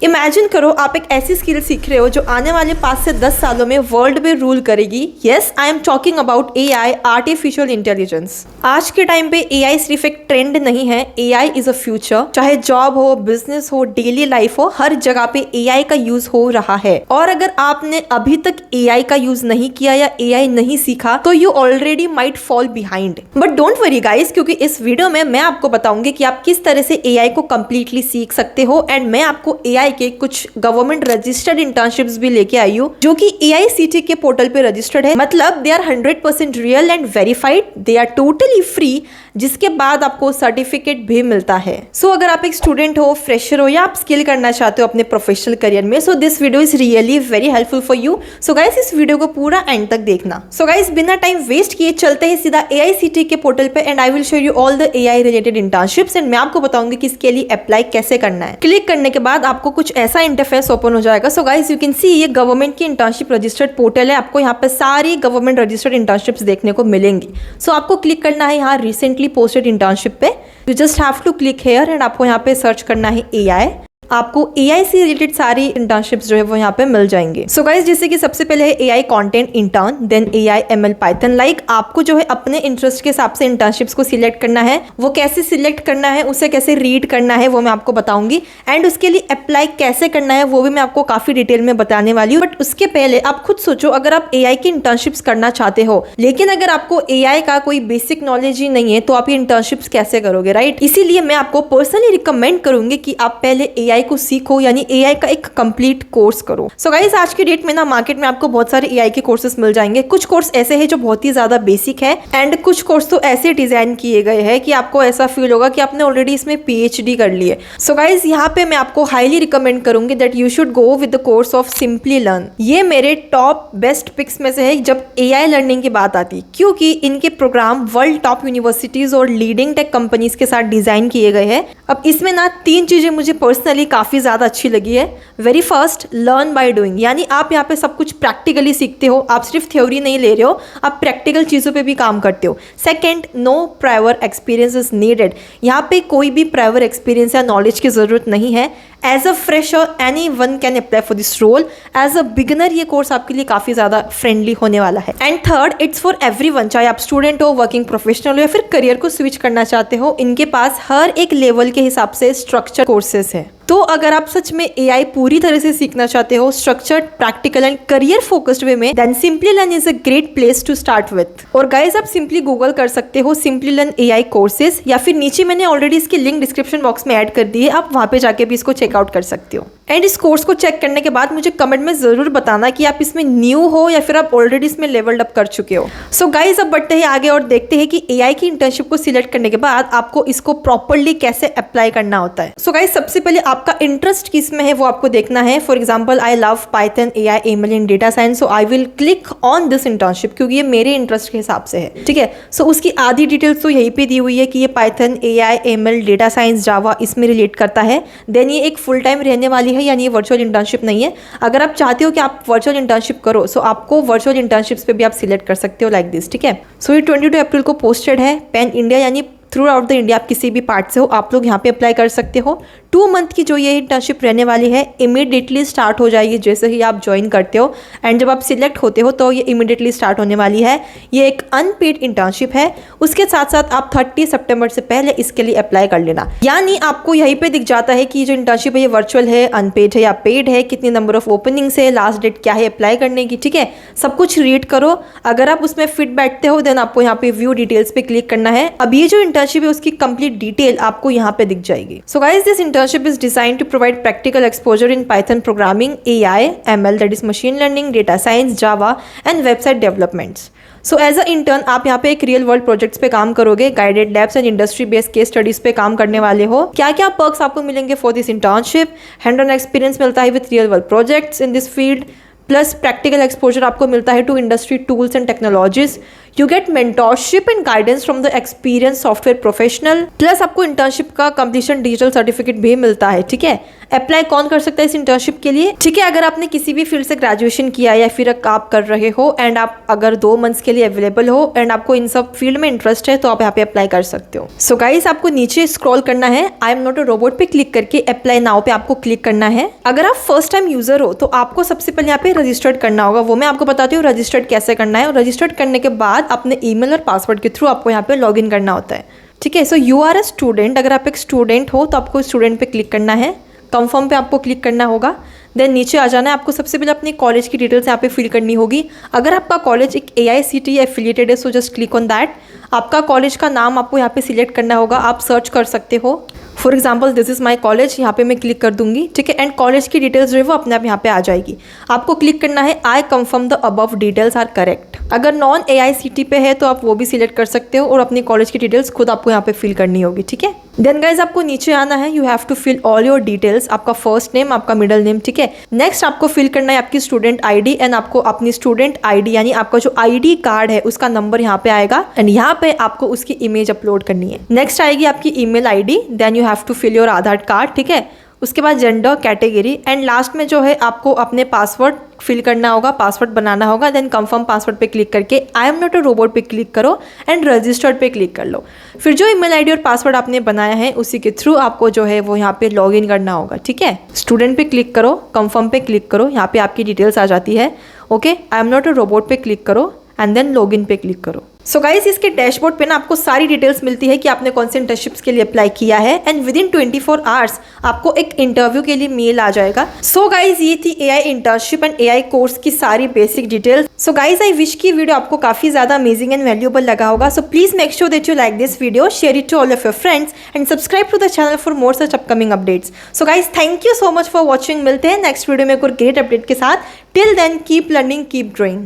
Imagine करो आप एक ऐसी स्किल सीख रहे हो जो आने वाले 5 से 10 सालों में वर्ल्ड में रूल करेगी। Yes, I am talking about AI, artificial intelligence. आज के टाइम पे एआई सिर्फ एक ट्रेंड नहीं है, एआई इज अ फ्यूचर। चाहे जॉब हो, बिजनेस हो, डेली लाइफ हो, हर जगह पे एआई का यूज हो रहा है। और अगर आपने अभी तक एआई का यूज नहीं किया या एआई नहीं सीखा तो you already might fall behind. But don't worry guys, क्योंकि इस वीडियो में मैं आपको बताऊंगी कि आप किस तरह से एआई को कंप्लीटली सीख सकते हो। एंड मैं आपको एआई के कुछ गवर्नमेंट रजिस्टर्ड इंटर्नशिप्स भी लेके आई हूँ जो कि AICTE के पोर्टल पे रजिस्टर्ड है। मतलब they are 100% real and verified, they are totally free, जिसके बाद आपको सर्टिफिकेट भी मिलता है। सो अगर आप एक स्टूडेंट हो, फ्रेशर हो या आप स्किल करना चाहते हो अपने प्रोफेशनल करियर में, so this video is really very helpful for you. So guys इस वीडियो को पूरा एंड तक देखना। सो गाइस बिना टाइम वेस्ट किए चलते हैं सीधा AICTE के पोर्टल पे and I will show you all the AI related internships and मैं आपको बताऊंगी कि इसके लिए अप्लाई कैसे करना है। क्लिक करने के बाद आपको कुछ ऐसा इंटरफेस ओपन हो जाएगा। So guys you can see ये गवर्नमेंट की इंटर्नशिप रजिस्टर्ड पोर्टल है। आपको यहाँ पे सारी गवर्नमेंट रजिस्टर्ड इंटर्नशिप्स देखने को मिलेंगी। सो आपको क्लिक करना है यहाँ रिसेंटली पोस्टेड इंटर्नशिप पे। You just have to click here and आपको यहाँ पे सर्च करना है AI। आपको AI से रिलेटेड सारी इंटर्नशिप्स जो है वो यहाँ पे मिल जाएंगे। सो गाइस जैसे कि सबसे पहले है AI content intern, then AI ML Python. Like आपको जो है अपने इंटरेस्ट के हिसाब से इंटर्नशिप्स को सिलेक्ट करना है। वो कैसे सिलेक्ट करना है, उसे कैसे रीड करना है वो मैं आपको बताऊंगी। एंड उसके लिए अप्लाई कैसे करना है वो भी मैं आपको काफी डिटेल में बताने वाली हूँ। बट उसके पहले आप खुद सोचो, अगर आप AI की इंटर्नशिप्स करना चाहते हो लेकिन अगर आपको AI का कोई बेसिक नॉलेज ही नहीं है तो आप ये इंटर्नशिप्स कैसे करोगे, राइट? इसीलिए मैं आपको पर्सनली रिकमेंड करूंगी कि आप पहले AI को सीखो, यानी AI का एक कंप्लीट कोर्स करो। सो गाइस आज की डेट में ना मार्केट में आपको बहुत सारे AI के कोर्सेस मिल जाएंगे। कुछ कोर्स ऐसे हैं जो बहुत ही ज्यादा बेसिक है एंड कुछ कोर्स तो ऐसे डिजाइन किए गए हैं कि आपको ऐसा फील होगा कि आपने ऑलरेडी इसमें PhD कर ली है। सो गाइस यहाँ पे मैं आपको हाईली रिकमेंड करूंगी that you should go with the course of simply learn. ये मेरे टॉप बेस्ट पिक्स में से है जब AI लर्निंग की बात आती, क्योंकि इनके प्रोग्राम वर्ल्ड टॉप यूनिवर्सिटीज और लीडिंग टेक कंपनीज के साथ डिजाइन किए गए हैं। अब इसमें ना 3 चीजें मुझे पर्सनली काफी ज्यादा अच्छी लगी है। Very first, learn by doing, यानी आप यहाँ पे सब कुछ प्रैक्टिकली सीखते हो। आप सिर्फ थ्योरी नहीं ले रहे हो, आप प्रैक्टिकल चीजों पे भी काम करते हो। Second, no prior experience is needed. यहाँ पे कोई भी प्रायर एक्सपीरियंस या नॉलेज की जरूरत नहीं है। As a fresher anyone can apply for this role. As a beginner ये कोर्स आपके लिए काफी ज्यादा फ्रेंडली होने वाला है। And third, it's for everyone, चाहे आप स्टूडेंट हो, वर्किंग प्रोफेशनल हो या फिर करियर को स्विच करना चाहते हो। इनके पास हर एक लेवल के हिसाब से स्ट्रक्चर कोर्सेस है। तो अगर आप सच में AI पूरी तरह से सीखना चाहते हो structured, practical and career focused way में, then Simplilearn is a great place to start with. और गाइस आप सिंपली गूगल कर सकते हो सिंपली लर्न AI कोर्सेज, या फिर नीचे मैंने ऑलरेडी इसकी लिंक डिस्क्रिप्शन बॉक्स में ऐड कर दी है, आप वहां पे जाके भी इसको चेकआउट कर सकते हो। एंड इस कोर्स को चेक करने के बाद मुझे कमेंट में जरूर बताना कि आप इसमें न्यू हो या फिर आप ऑलरेडी इसमें लेवल्ड अप कर चुके हो। सो गाइस अब बढ़ते हैं आगे और देखते हैं कि AI की इंटर्नशिप को सिलेक्ट करने के बाद आपको इसको प्रॉपरली कैसे अप्लाई करना होता है। सो गाइस सबसे पहले आपका इंटरेस्ट किसमें है वो आपको देखना है। For example I love Python, AI, ML and data science, so I will click on this internship क्योंकि ये मेरे इंटरेस्ट के हिसाब से है, ठीक है। सो उसकी आधी डिटेल्स तो यहीं पे दी हुई है कि ये Python, AI, ML, data science, Java इसमें रिलेट करता है। देन ये एक फुल टाइम रहने वाली है, यानी ये वर्चुअल इंटर्नशिप नहीं है। अगर आप चाहते हो कि आप वर्चुअल इंटर्नशिप करो सो आपको वर्चुअल इंटर्नशिप्स पे भी आप सिलेक्ट कर सकते हो लाइक दिस, ठीक है। सो ये 22 अप्रैल को पोस्टेड है। पैन इंडिया यानी थ्रू आउट द इंडिया, आप किसी भी पार्ट से हो आप लोग यहाँ पे अप्लाई कर सकते हो। 2 मंथ की जो ये इंटर्नशिप रहने वाली है इमीडिएटली स्टार्ट हो जाएगी जैसे ही आप ज्वाइन करते हो। एंड जब आप सिलेक्ट होते हो तो ये इमीडिएटली स्टार्ट होने वाली है। ये एक अनपेड इंटर्नशिप है। उसके साथ साथ आप 30 सितंबर से पहले इसके लिए अप्लाई कर लेना। यानी आपको यहीं पे दिख जाता है कि जो इंटर्नशिप है ये वर्चुअल है, अनपेड है या पेड है, कितनी नंबर ऑफ ओपनिंग्स है, लास्ट डेट क्या है अप्लाई करने की, ठीक है। सब कुछ रीड करो। अगर आप उसमें फिट बैठते हो देन आपको यहाँ पे व्यू डिटेल्स पे क्लिक करना है। अब ये जो इंटर्नशिप है उसकी कंप्लीट डिटेल आपको यहाँ पे दिख जाएगी। So guys this internship is designed to provide practical exposure in Python programming, AI, ML that is machine learning, data science, Java and website developments. So as a intern आप यहाँ पे एक real world projects पे काम करोगे, guided labs and industry based case studies पे काम करने वाले हो। क्या क्या पर्क्स आपको मिलेंगे for this internship? Hand on experience मिलता है with real world projects in this field, plus practical exposure आपको मिलता है to industry tools and technologies. You get mentorship and guidance from the experience software professional, plus आपको internship का completion digital certificate भी मिलता है। ठीक है, अप्लाई कौन कर सकता है इस इंटर्नशिप के लिए? ठीक है, अगर आपने किसी भी फील्ड से ग्रेजुएशन किया या फिर आप कर रहे हो एंड आप अगर 2 मंथ्स के लिए अवेलेबल हो एंड आपको इन सब फील्ड में इंटरेस्ट है तो आप यहाँ पे अप्लाई कर सकते हो। सो गाइस, आपको नीचे स्क्रॉल करना है, I am not a robot पे क्लिक करके अप्लाई नाउ पे आपको क्लिक करना है। अगर आप फर्स्ट टाइम यूजर हो तो आपको सबसे पहले यहाँ पे रजिस्टर्ड करना होगा, वो मैं आपको बताती हूँ रजिस्टर्ड कैसे करना है। और रजिस्टर्ड करने के बाद अपने ईमेल और पासवर्ड के थ्रू आपको यहाँ पे लॉग इन करना होता है। ठीक है, so you are a student, अगर आप एक स्टूडेंट हो तो आपको स्टूडेंट पे क्लिक करना है, कंफर्म पे आपको क्लिक करना होगा, देन नीचे आ जाना है। आपको सबसे पहले अपनी कॉलेज की डिटेल्स यहाँ पे फिल करनी होगी। अगर आपका कॉलेज एक AICTE एफिलिएटेड है so just click on that. आपका कॉलेज का नाम आपको यहाँ पे सिलेक्ट करना होगा, आप सर्च कर सकते हो। For example this is my college, यहाँ पे मैं क्लिक कर दूंगी। ठीक है, एंड कॉलेज की डिटेल्स जो है वो अपने आप यहाँ पे आ जाएगी। आपको क्लिक करना है I confirm the above details are correct. अगर नॉन AICTE पे है तो आप वो भी सिलेक्ट कर सकते हो और अपनी कॉलेज की डिटेल्स खुद आपको यहाँ पे फिल करनी होगी। ठीक है, देन गाइज आपको नीचे आना है, you have to fill all your details, आपका फर्स्ट नेम, आपका मिडिल नेम। ठीक है, नेक्स्ट आपको फिल करना है आपकी स्टूडेंट ID एंड आपको अपनी स्टूडेंट ID यानी आपका जो ID कार्ड है उसका नंबर यहाँ पे आएगा एंड यहाँ पे आपको उसकी इमेज अपलोड करनी है। नेक्स्ट आएगी आपकी email ID, then you have to fill your Aadhaar card. ठीक है, उसके बाद जेंडर, कैटेगरी एंड लास्ट में जो है आपको अपने पासवर्ड फिल करना होगा, पासवर्ड बनाना होगा। देन कंफर्म पासवर्ड पे क्लिक करके I am not a robot पे क्लिक करो एंड रजिस्टर्ड पे क्लिक कर लो। फिर जो ईमेल आईडी और पासवर्ड आपने बनाया है उसी के थ्रू आपको जो है वो यहाँ पे लॉग इन करना होगा। ठीक है, स्टूडेंट पे क्लिक करो, कंफर्म पे क्लिक करो, यहाँ पे आपकी डिटेल्स आ जाती है। Okay, I am not a robot पे क्लिक करो एंड देन लॉग इन पे क्लिक करो। सो गाइस, इसके डैशबोर्ड पे ना आपको सारी डिटेल्स मिलती है कि आपने कौन से इंटर्नशिप्स के लिए अप्लाई किया है एंड विद इन 24 आवर्स आपको एक इंटरव्यू के लिए मेल आ जाएगा। सो गाइस, ये थी AI internship and AI course की सारी basic details. So guys, I wish की वीडियो आपको काफी ज्यादा अमेजिंग एंड वैल्यूएबल लगा होगा। So please make sure that you like this video, share it to all of your friends and subscribe to the channel for more such upcoming updates. So guys, thank you so much for watching. मिलते हैं next video में कोई great update के साथ। Till then keep learning, keep growing.